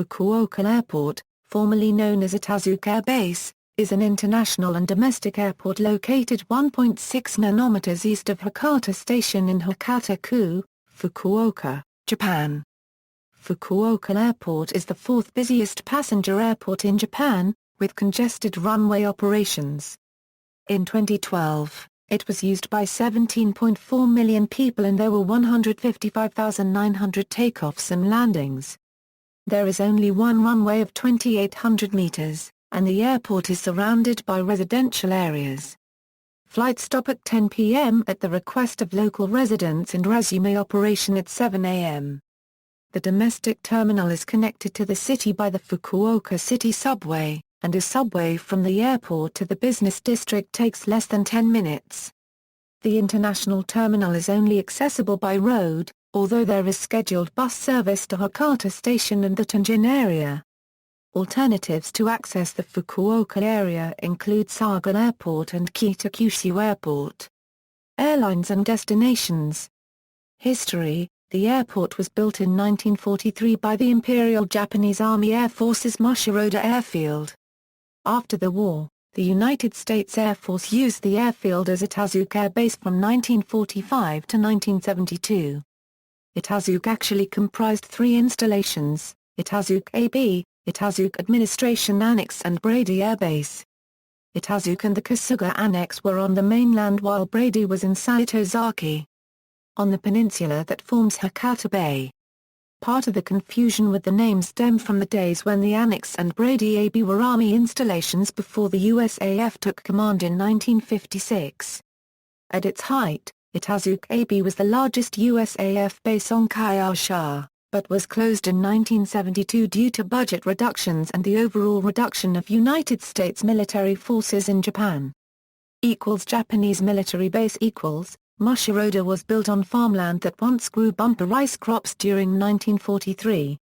Fukuoka Airport, formerly known as Itazuke Air Base, is an international and domestic airport located 1.6 nanometers east of Hakata Station in Hakata-ku, Fukuoka, Japan. Fukuoka Airport is the fourth busiest passenger airport in Japan, with congested runway operations. In 2012, it was used by 17.4 million people and there were 155,900 takeoffs and landings. There is only one runway of 2,800 meters, and the airport is surrounded by residential areas. Flights stop at 10 p.m. at the request of local residents and resume operation at 7 a.m. The domestic terminal is connected to the city by the Fukuoka City Subway, and a subway from the airport to the business district takes less than 10 minutes. The international terminal is only accessible by road, although there is scheduled bus service to Hakata Station and the Tenjin area. Alternatives to access the Fukuoka area include Saga Airport and Kitakyushu Airport. Airlines and destinations. History: the airport was built in 1943 by the Imperial Japanese Army Air Force's Mushiroda Airfield. After the war, the United States Air Force used the airfield as Itazuke Air Base from 1945 to 1972. Itazuke actually comprised three installations: Itazuke AB, Itazuke Administration Annex and Brady Air Base. Itazuke and the Kasuga Annex were on the mainland while Brady was in Saito Zaki, on the peninsula that forms Hakata Bay. Part of the confusion with the name stemmed from the days when the Annex and Brady AB were Army installations before the USAF took command in 1956. At its height, Itazuke AB was the largest USAF base on Kyushu, but was closed in 1972 due to budget reductions and the overall reduction of United States military forces in Japan. Japanese military base Mushiroda was built on farmland that once grew bumper rice crops during 1943.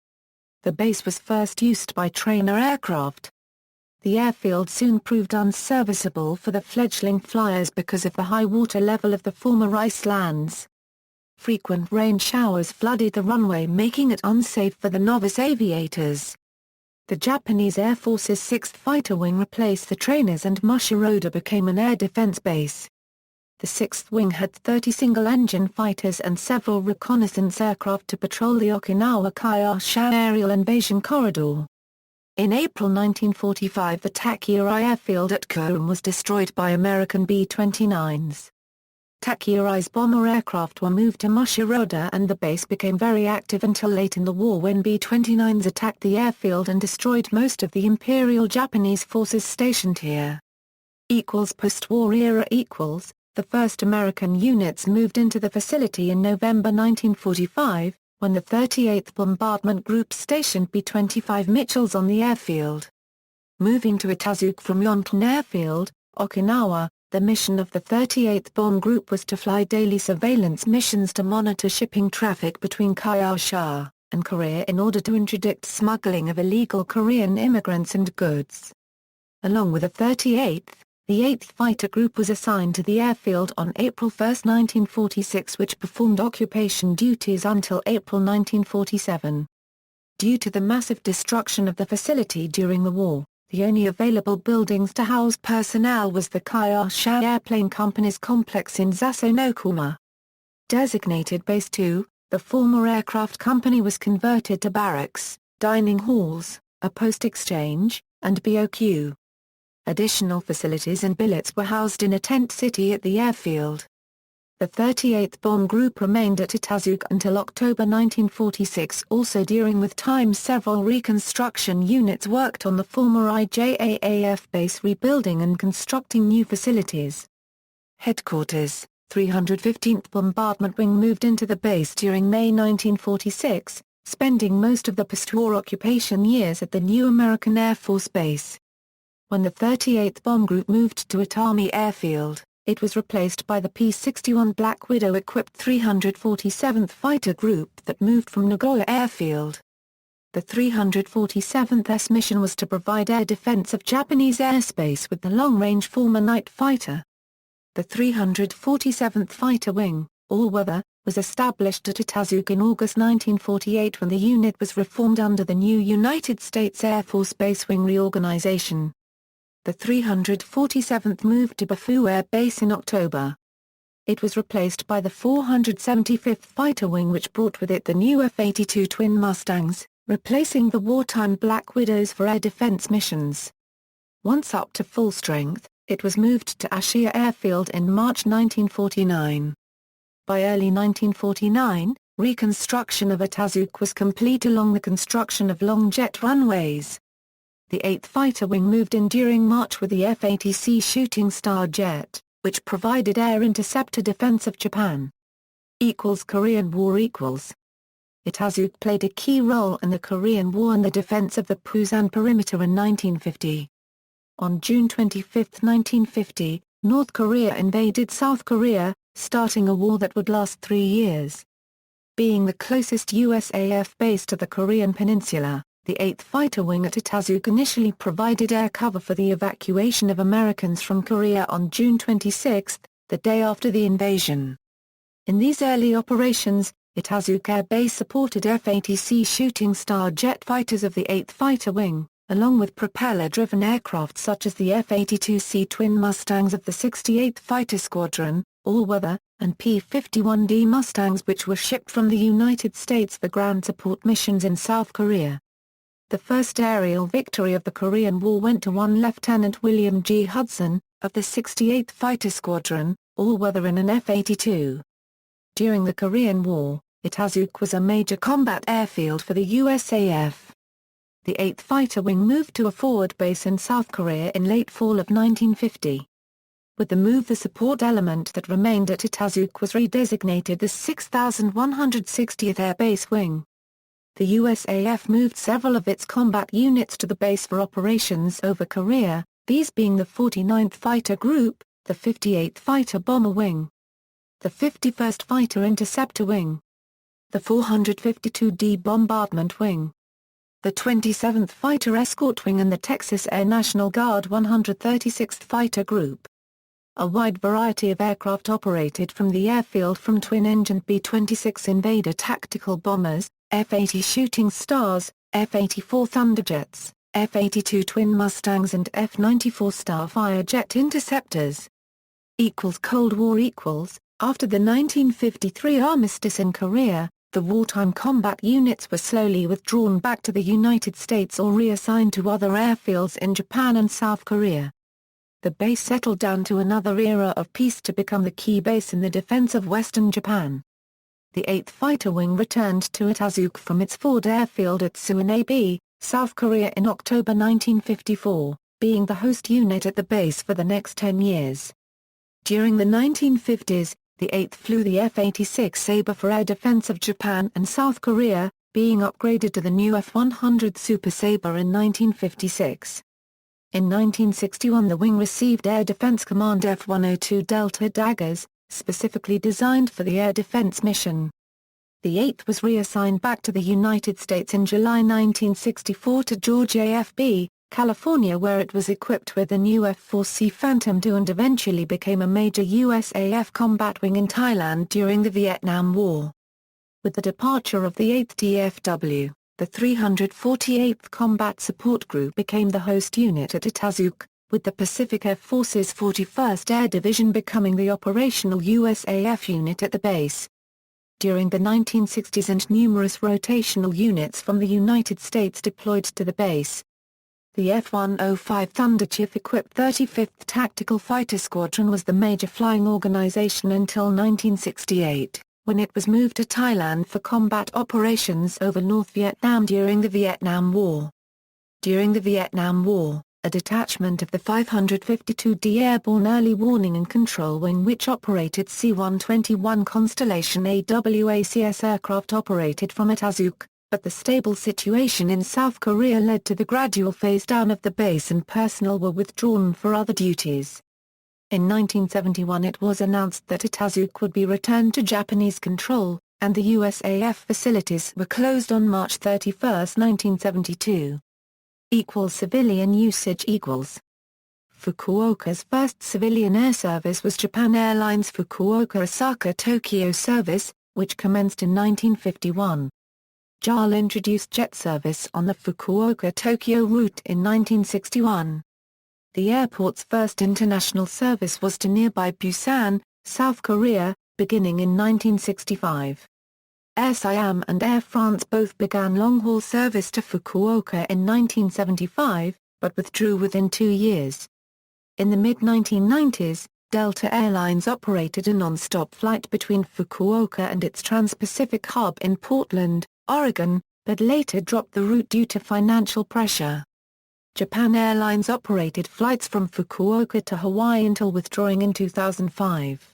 The base was first used by trainer aircraft. The airfield soon proved unserviceable for the fledgling flyers because of the high water level of the former rice lands. Frequent rain showers flooded the runway, making it unsafe for the novice aviators. The Japanese Air Force's 6th Fighter Wing replaced the trainers and Mushiroda became an air defense base. The 6th Wing had 30 single-engine fighters and several reconnaissance aircraft to patrol the Okinawa-Kyushu aerial invasion corridor. In April 1945 the Takeurai airfield at Kourou was destroyed by American B-29s. Takeurai's bomber aircraft were moved to Mushiroda and the base became very active until late in the war when B-29s attacked the airfield and destroyed most of the Imperial Japanese forces stationed here. Post-war era The first American units moved into the facility in November 1945, when the 38th Bombardment Group stationed B-25 Mitchells on the airfield. Moving to Itazuke from Yontan Airfield, Okinawa, the mission of the 38th Bomb Group was to fly daily surveillance missions to monitor shipping traffic between Kyushu and Korea in order to interdict smuggling of illegal Korean immigrants and goods. Along with the 38th, the 8th Fighter Group was assigned to the airfield on April 1, 1946, which performed occupation duties until April 1947. Due to the massive destruction of the facility during the war, the only available buildings to house personnel was the Kyushu Airplane Company's complex in Zasonokuma. Designated Base 2, the former aircraft company was converted to barracks, dining halls, a post exchange, and BOQ. Additional facilities and billets were housed in a tent city at the airfield. The 38th Bomb Group remained at Itazuke until October 1946. Also during with time several reconstruction units worked on the former IJAAF base, rebuilding and constructing new facilities. Headquarters: 315th Bombardment Wing moved into the base during May 1946, spending most of the post-war occupation years at the new American Air Force Base. When the 38th Bomb Group moved to Itami Airfield, it was replaced by the P-61 Black Widow-equipped 347th Fighter Group that moved from Nagoya Airfield. The 347th's mission was to provide air defense of Japanese airspace with the long-range former night fighter. The 347th Fighter Wing, all-weather, was established at Itazuke in August 1948 when the unit was reformed under the new United States Air Force Base Wing reorganization. The 347th moved to Fukuoka Air Base in October. It was replaced by the 475th Fighter Wing, which brought with it the new F-82 twin Mustangs, replacing the wartime Black Widows for air defense missions. Once up to full strength, it was moved to Ashia Airfield in March 1949. By early 1949, reconstruction of Itazuke was complete along the construction of long jet runways. The 8th Fighter Wing moved in during March with the F-80C Shooting Star jet, which provided air interceptor defense of Japan. Korean War Itazuke played a key role in the Korean War and the defense of the Pusan perimeter in 1950. On June 25, 1950, North Korea invaded South Korea, starting a war that would last 3 years. Being the closest USAF base to the Korean peninsula, the 8th Fighter Wing at Itazuke initially provided air cover for the evacuation of Americans from Korea on June 26, the day after the invasion. In these early operations, Itazuke Air Base supported F-80C Shooting Star jet fighters of the 8th Fighter Wing, along with propeller-driven aircraft such as the F-82C twin Mustangs of the 68th Fighter Squadron, all-weather, and P-51D Mustangs, which were shipped from the United States for ground support missions in South Korea. The first aerial victory of the Korean War went to one Lieutenant William G. Hudson, of the 68th Fighter Squadron, all-weather in an F-82. During the Korean War, Itazuke was a major combat airfield for the USAF. The 8th Fighter Wing moved to a forward base in South Korea in late fall of 1950. With the move, the support element that remained at Itazuke was redesignated the 6160th Air Base Wing. The USAF moved several of its combat units to the base for operations over Korea, these being the 49th Fighter Group, the 58th Fighter Bomber Wing, the 51st Fighter Interceptor Wing, the 452d Bombardment Wing, the 27th Fighter Escort Wing and the Texas Air National Guard 136th Fighter Group. A wide variety of aircraft operated from the airfield, from twin-engine B-26 Invader tactical bombers, F-80 Shooting Stars, F-84 Thunderjets, F-82 twin Mustangs and F-94 Starfire jet interceptors. Cold War After the 1953 armistice in Korea, the wartime combat units were slowly withdrawn back to the United States or reassigned to other airfields in Japan and South Korea. The base settled down to another era of peace to become the key base in the defense of Western Japan. The 8th Fighter Wing returned to Itazuke from its Ford Airfield at Suwon-abe, South Korea in October 1954, being the host unit at the base for the next 10 years. During the 1950s, the 8th flew the F-86 Sabre for air defense of Japan and South Korea, being upgraded to the new F-100 Super Sabre in 1956. In 1961 the wing received Air Defense Command F-102 Delta Daggers, specifically designed for the air defense mission. The 8th was reassigned back to the United States in July 1964 to George AFB, California, where it was equipped with the new F-4C Phantom II and eventually became a major USAF combat wing in Thailand during the Vietnam War. With the departure of the 8th DFW, the 348th Combat Support Group became the host unit at Itazuke, with the Pacific Air Force's 41st Air Division becoming the operational USAF unit at the base. During the 1960s and numerous rotational units from the United States deployed to the base. The F-105 Thunderchief-equipped 35th Tactical Fighter Squadron was the major flying organization until 1968, when it was moved to Thailand for combat operations over North Vietnam during the Vietnam War. During the Vietnam War, a detachment of the 552d Airborne Early Warning and Control Wing, which operated C-121 Constellation AWACS aircraft, operated from Itazuke, but the stable situation in South Korea led to the gradual phase-down of the base and personnel were withdrawn for other duties. In 1971 it was announced that Itazuke would be returned to Japanese control, and the USAF facilities were closed on March 31, 1972. Civilian usage Fukuoka's first civilian air service was Japan Airlines Fukuoka Osaka Tokyo service, which commenced in 1951. JAL introduced jet service on the Fukuoka-Tokyo route in 1961. The airport's first international service was to nearby Busan, South Korea, beginning in 1965. Air Siam and Air France both began long-haul service to Fukuoka in 1975, but withdrew within 2 years. In the mid-1990s, Delta Airlines operated a non-stop flight between Fukuoka and its Trans-Pacific hub in Portland, Oregon, but later dropped the route due to financial pressure. Japan Airlines operated flights from Fukuoka to Hawaii until withdrawing in 2005.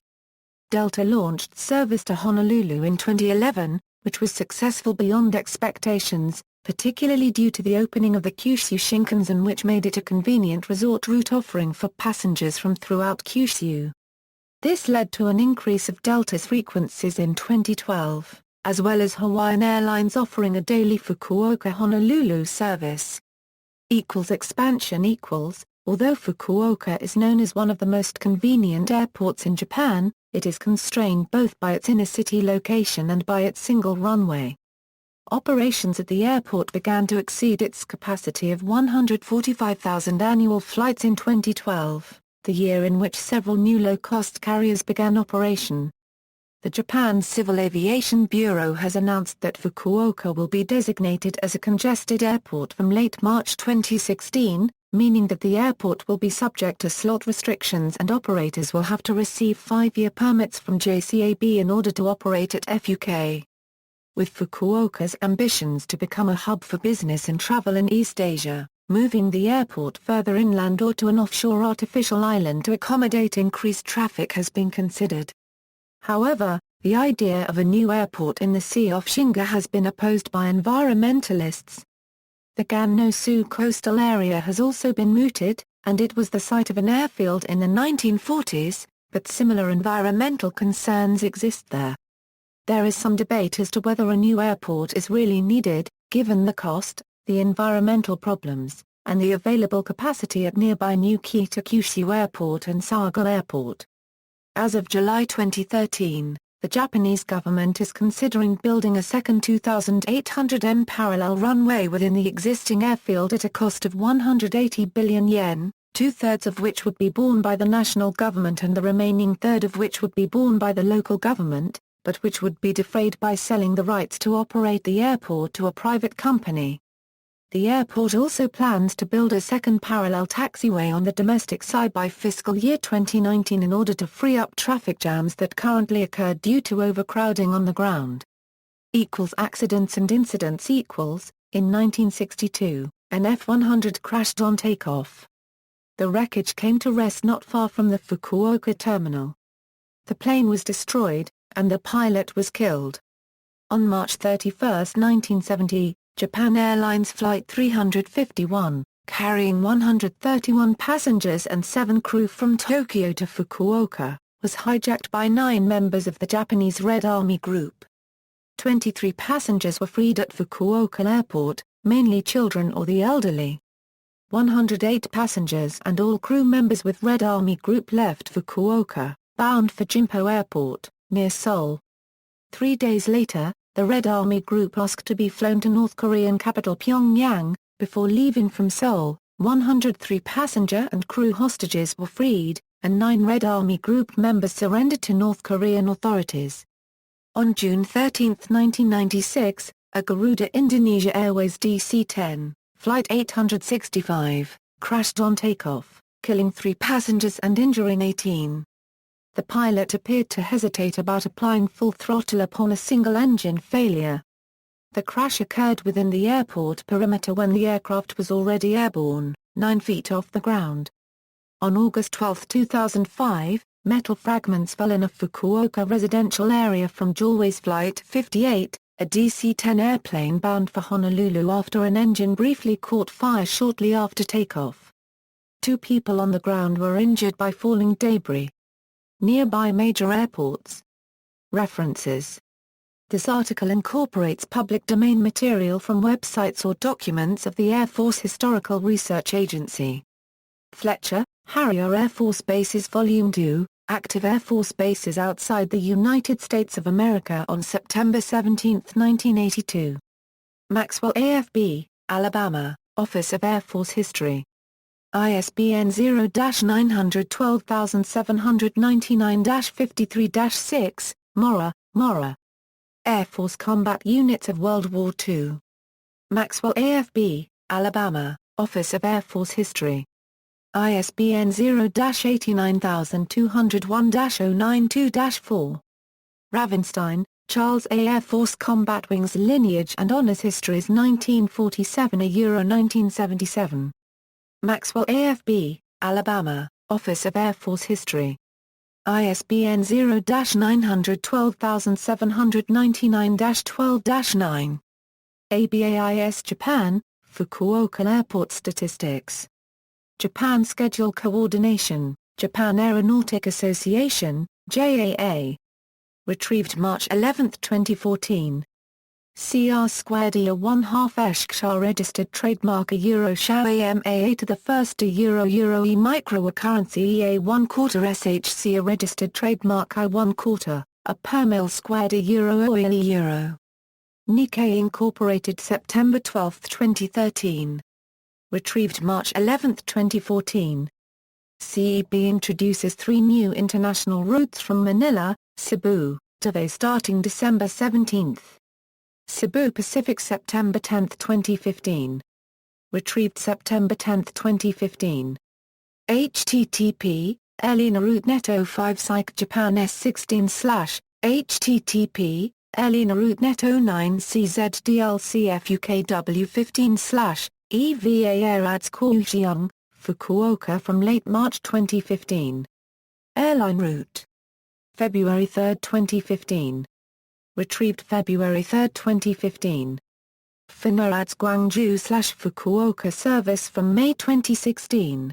Delta launched service to Honolulu in 2011, which was successful beyond expectations, particularly due to the opening of the Kyushu Shinkansen, which made it a convenient resort route offering for passengers from throughout Kyushu. This led to an increase of Delta's frequencies in 2012, as well as Hawaiian Airlines offering a daily Fukuoka-Honolulu service. Expansion. Although Fukuoka is known as one of the most convenient airports in Japan, it is constrained both by its inner-city location and by its single runway. Operations at the airport began to exceed its capacity of 145,000 annual flights in 2012, the year in which several new low-cost carriers began operation. The Japan Civil Aviation Bureau has announced that Fukuoka will be designated as a congested airport from late March 2016, meaning that the airport will be subject to slot restrictions and operators will have to receive 5-year permits from JCAB in order to operate at FUK. With Fukuoka's ambitions to become a hub for business and travel in East Asia, moving the airport further inland or to an offshore artificial island to accommodate increased traffic has been considered. However, the idea of a new airport in the Sea off Shinga has been opposed by environmentalists. The Ganno-su coastal area has also been mooted, and it was the site of an airfield in the 1940s, but similar environmental concerns exist there. There is some debate as to whether a new airport is really needed, given the cost, the environmental problems, and the available capacity at nearby new Kitakyushu Airport and Saga Airport. As of July 2013, the Japanese government is considering building a second 2,800 m parallel runway within the existing airfield at a cost of 180 billion yen, 2/3 of which would be borne by the national government and the remaining third of which would be borne by the local government, but which would be defrayed by selling the rights to operate the airport to a private company. The airport also plans to build a second parallel taxiway on the domestic side by fiscal year 2019 in order to free up traffic jams that currently occur due to overcrowding on the ground. Accidents and incidents. In 1962, an F-100 crashed on takeoff. The wreckage came to rest not far from the Fukuoka terminal. The plane was destroyed, and the pilot was killed. On March 31, 1970, Japan Airlines Flight 351, carrying 131 passengers and 7 crew from Tokyo to Fukuoka, was hijacked by 9 members of the Japanese Red Army Group. 23 passengers were freed at Fukuoka Airport, mainly children or the elderly. 108 passengers and all crew members with Red Army Group left Fukuoka, bound for Jimpo Airport, near Seoul. 3 days later, the Red Army Group asked to be flown to North Korean capital Pyongyang. Before leaving from Seoul, 103 passenger and crew hostages were freed, and 9 Red Army Group members surrendered to North Korean authorities. On June 13, 1996, a Garuda Indonesia Airways DC-10, Flight 865, crashed on takeoff, killing 3 passengers and injuring 18. The pilot appeared to hesitate about applying full throttle upon a single engine failure. The crash occurred within the airport perimeter when the aircraft was already airborne, 9 feet off the ground. On August 12, 2005, metal fragments fell in a Fukuoka residential area from JALWAYS Flight 58, a DC-10 airplane bound for Honolulu after an engine briefly caught fire shortly after takeoff. 2 people on the ground were injured by falling debris. Nearby major airports. References. This article incorporates public domain material from websites or documents of the Air Force Historical Research Agency. Fletcher, Harrier Air Force Bases Volume 2, Active Air Force bases outside the United States of America on September 17, 1982. Maxwell AFB, Alabama, Office of Air Force History. ISBN 0-912799-53-6, Mora, Mora. Air Force Combat Units of World War II. Maxwell AFB, Alabama, Office of Air Force History. ISBN 0-89201-092-4. Ravenstein, Charles A. Air Force Combat Wings Lineage and Honours Histories 1947–1977. Maxwell AFB, Alabama, Office of Air Force History. ISBN 0-90127799-12-9. ABAIS Japan, Fukuoka Airport Statistics. Japan Schedule Coordination, Japan Aeronautic Association, JAA. Retrieved March 11, 2014. CR2 1/2 Eshksha registered trademark a Euro SHA AMA to the first a Euro E micro a currency EA 1/4 SHC a registered trademark I 1/4, a Permil squared a Euro Oil Euro. Nikkei Incorporated September 12, 2013. Retrieved March 11, 2014. CEB introduces 3 new international routes from Manila, Cebu, Davao starting December 17. Cebu Pacific September 10, 2015. Retrieved September 10, 2015. http, Airlina Route Net 05 Psych Japan S16/ http, Airlina Route Net 09 CZDLCF UKW15/ EVA Air Ads Kaohsiung, Fukuoka from late March 2015. Airline route. February 3, 2015. Retrieved February 3, 2015. Finarads Gwangju/Fukuoka service from May 2016.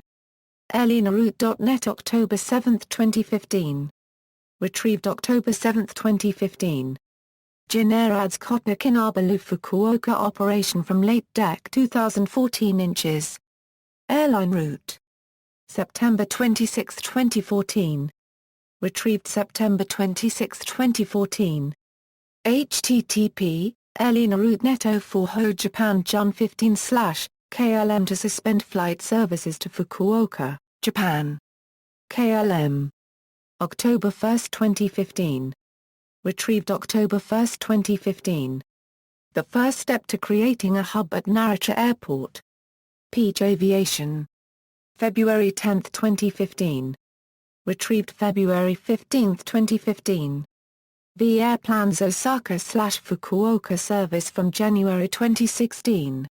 AirlineRoute.net October 7, 2015. Retrieved October 7, 2015. Jinerads Kotta Kinabalu Fukuoka operation from late deck 2014 inches. Airline route. September 26, 2014. Retrieved September 26, 2014. http, Airlina Route Net 04 Ho Japan Jun 15/ KLM to suspend flight services to Fukuoka, Japan. KLM. October 1, 2015. Retrieved October 1, 2015. The first step to creating a hub at Narita Airport. Peach Aviation. February 10, 2015. Retrieved February 15, 2015. V Air plans Osaka/Fukuoka service from January 2016.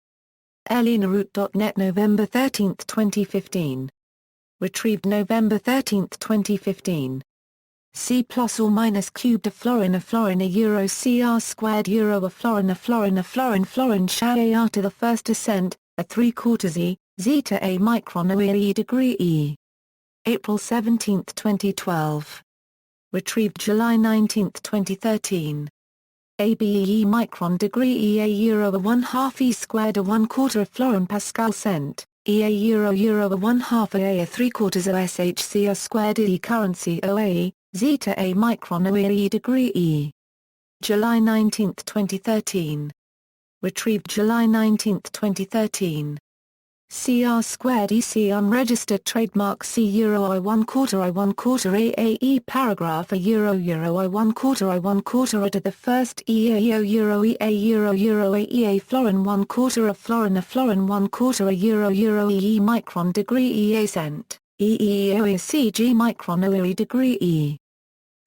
AirlineRoute.net November 13, 2015. Retrieved November 13, 2015. C plus or minus cubed a florin euro CR squared euro a florin SHA AR to the first ascent, a 3/4 E, zeta A micron OE degree E. April 17, 2012. Retrieved July 19, 2013. ABEE micron degree EA euro a 1/2 E squared a 1/4 a florin Pascal cent, EA euro a 1/2 A a 3/4 O SHC a squared E currency OAE, zeta A micron OAE degree E. July 19, 2013. Retrieved July 19, 2013. CR squared EC unregistered trademark C euro I 1/4 AAE paragraph a euro I 1/4 A to the first EAO euro EA euro A EA florin 1/4 a florin 1/4 a euro EE micron degree EA cent, EEO a CG micron OE degree E.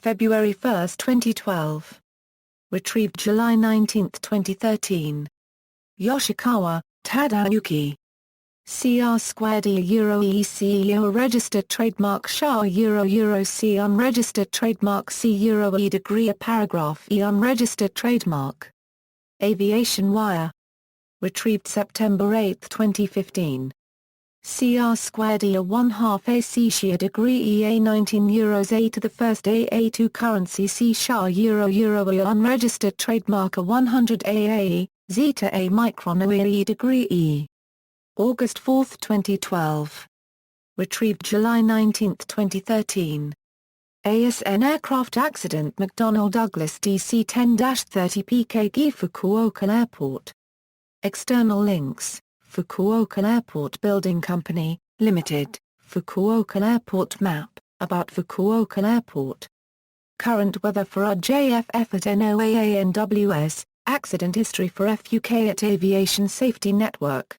February 1, 2012. Retrieved July 19, 2013. Yoshikawa, Tadayuki. CR squared E euro ECEO registered trademark SHA euro C unregistered trademark C euro E degree a paragraph E unregistered trademark. Aviation Wire. Retrieved September 8, 2015. CR squared E a 1/2 AC SHA degree EA 19 euros A to the first AA2 currency C SHA euro E unregistered trademark a 100 AAE, zeta A micron OAE degree E. August 4, 2012. Retrieved July 19, 2013. ASN aircraft accident McDonnell Douglas DC-10-30 PKG Fukuoka Airport. External links: Fukuoka Airport Building Company, Limited, Fukuoka Airport Map, about Fukuoka Airport. Current weather for RJFF at NOAANWS, accident history for FUK at Aviation Safety Network.